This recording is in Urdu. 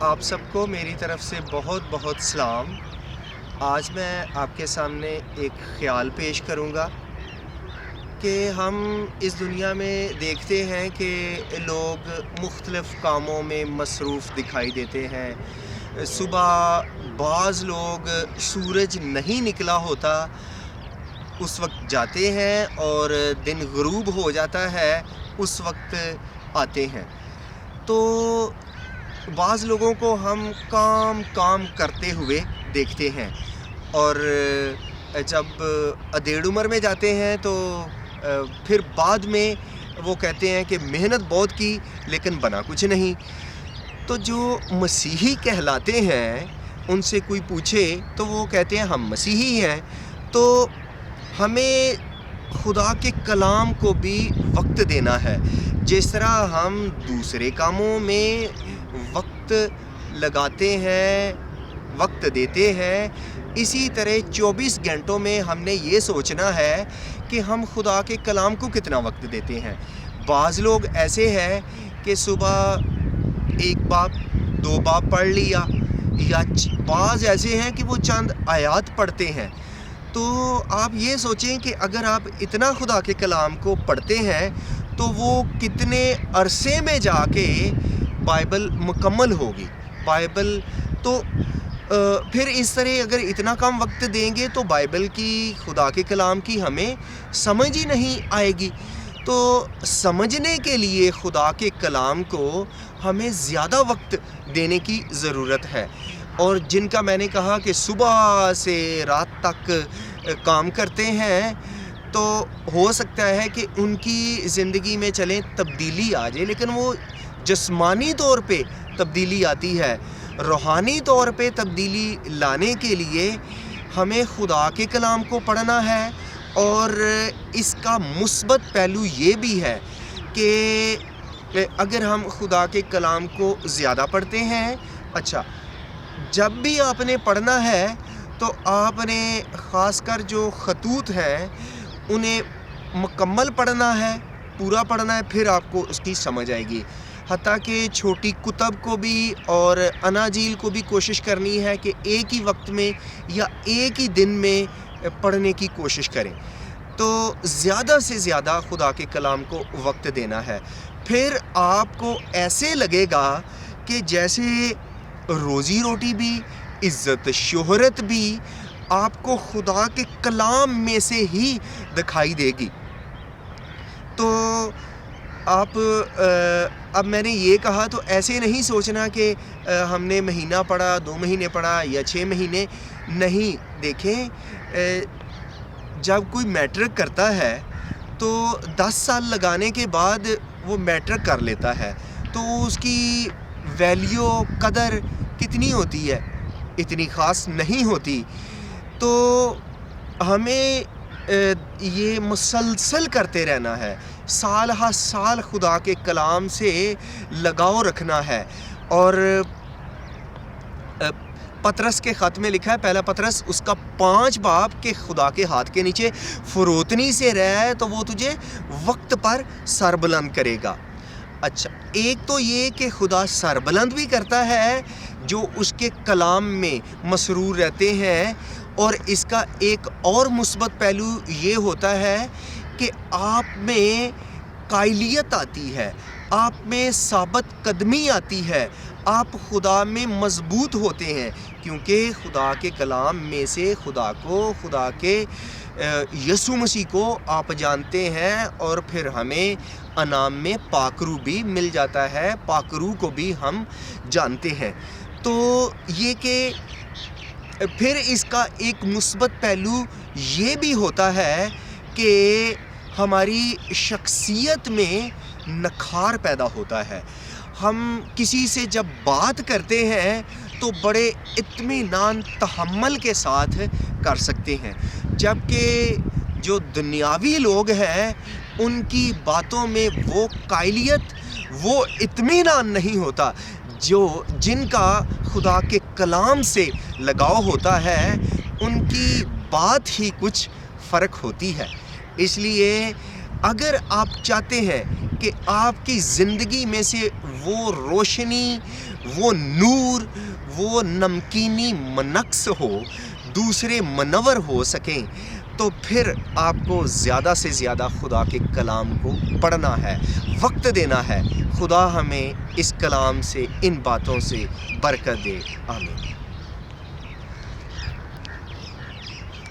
آپ سب کو میری طرف سے بہت بہت سلام۔ آج میں آپ کے سامنے ایک خیال پیش کروں گا کہ ہم اس دنیا میں دیکھتے ہیں کہ لوگ مختلف کاموں میں مصروف دکھائی دیتے ہیں۔ صبح بعض لوگ سورج نہیں نکلا ہوتا اس وقت جاتے ہیں اور دن غروب ہو جاتا ہے اس وقت آتے ہیں۔ تو بعض لوگوں کو ہم کام کرتے ہوئے دیکھتے ہیں، اور جب ادھیڑ عمر میں جاتے ہیں تو پھر بعد میں وہ کہتے ہیں کہ محنت بہت کی لیکن بنا کچھ نہیں۔ تو جو مسیحی کہلاتے ہیں ان سے کوئی پوچھے تو وہ کہتے ہیں ہم مسیحی ہیں۔ تو ہمیں خدا کے کلام کو بھی وقت دینا ہے، جس طرح ہم دوسرے کاموں میں وقت لگاتے ہیں، وقت دیتے ہیں، اسی طرح 24 گھنٹوں میں ہم نے یہ سوچنا ہے کہ ہم خدا کے کلام کو کتنا وقت دیتے ہیں۔ بعض لوگ ایسے ہیں کہ صبح 1 باب 2 باب پڑھ لیا، یا بعض ایسے ہیں کہ وہ چند آیات پڑھتے ہیں۔ تو آپ یہ سوچیں کہ اگر آپ اتنا خدا کے کلام کو پڑھتے ہیں تو وہ کتنے عرصے میں جا کے بائبل مکمل ہوگی۔ بائبل تو پھر اس طرح اگر اتنا کم وقت دیں گے تو بائبل کی، خدا کے کلام کی ہمیں سمجھ ہی نہیں آئے گی۔ تو سمجھنے کے لیے خدا کے کلام کو ہمیں زیادہ وقت دینے کی ضرورت ہے۔ اور جن کا میں نے کہا کہ صبح سے رات تک کام کرتے ہیں، تو ہو سکتا ہے کہ ان کی زندگی میں چلیں تبدیلی آ جائے، لیکن وہ جسمانی طور پہ تبدیلی آتی ہے۔ روحانی طور پہ تبدیلی لانے کے لیے ہمیں خدا کے کلام کو پڑھنا ہے، اور اس کا مثبت پہلو یہ بھی ہے کہ اگر ہم خدا کے کلام کو زیادہ پڑھتے ہیں، اچھا جب بھی آپ نے پڑھنا ہے تو آپ نے خاص کر جو خطوط ہیں انہیں مکمل پڑھنا ہے، پورا پڑھنا ہے، پھر آپ کو اس کی سمجھ آئے گی۔ حتیٰ کہ چھوٹی کتب کو بھی اور اناجیل کو بھی کوشش کرنی ہے کہ ایک ہی وقت میں یا ایک ہی دن میں پڑھنے کی کوشش کریں۔ تو زیادہ سے زیادہ خدا کے کلام کو وقت دینا ہے۔ پھر آپ کو ایسے لگے گا کہ جیسے روزی روٹی بھی، عزت شہرت بھی آپ کو خدا کے کلام میں سے ہی دکھائی دے گی۔ تو آپ اب میں نے یہ کہا تو ایسے نہیں سوچنا کہ ہم نے مہینہ پڑھا، 2 مہینے پڑھا یا 6 مہینے نہیں۔ دیکھیں، جب کوئی میٹرک کرتا ہے تو 10 سال لگانے کے بعد وہ میٹرک کر لیتا ہے، تو اس کی ویلیو، قدر کتنی ہوتی ہے؟ اتنی خاص نہیں ہوتی۔ تو ہمیں یہ مسلسل کرتے رہنا ہے، سال ہر سال خدا کے کلام سے لگاؤ رکھنا ہے۔ اور پطرس کے خط میں لکھا ہے، پہلا پطرس اس کا 5 باب کہ خدا کے ہاتھ کے نیچے فروتنی سے رہ تو وہ تجھے وقت پر سربلند کرے گا۔ اچھا، ایک تو یہ کہ خدا سربلند بھی کرتا ہے جو اس کے کلام میں مسرور رہتے ہیں، اور اس کا ایک اور مثبت پہلو یہ ہوتا ہے کہ آپ میں قائلیت آتی ہے، آپ میں ثابت قدمی آتی ہے، آپ خدا میں مضبوط ہوتے ہیں، کیونکہ خدا کے کلام میں سے خدا کو، خدا کے یسوع مسیح کو آپ جانتے ہیں، اور پھر ہمیں انعام میں پاکرو بھی مل جاتا ہے، پاکرو کو بھی ہم جانتے ہیں۔ تو یہ کہ پھر اس کا ایک مثبت پہلو یہ بھی ہوتا ہے کہ ہماری شخصیت میں نکھار پیدا ہوتا ہے۔ ہم کسی سے جب بات کرتے ہیں تو بڑے اطمینان تحمل کے ساتھ کر سکتے ہیں، جبکہ جو دنیاوی لوگ ہیں ان کی باتوں میں وہ قائلیت، وہ اطمینان نہیں ہوتا۔ جن کا خدا کے کلام سے لگاؤ ہوتا ہے ان کی بات ہی کچھ فرق ہوتی ہے۔ اس لیے اگر آپ چاہتے ہیں کہ آپ کی زندگی میں سے وہ روشنی، وہ نور، وہ نمکینی منقص ہو، دوسرے منور ہو سکیں، تو پھر آپ کو زیادہ سے زیادہ خدا کے کلام کو پڑھنا ہے، وقت دینا ہے۔ خدا ہمیں اس کلام سے، ان باتوں سے برکت دے، آمین۔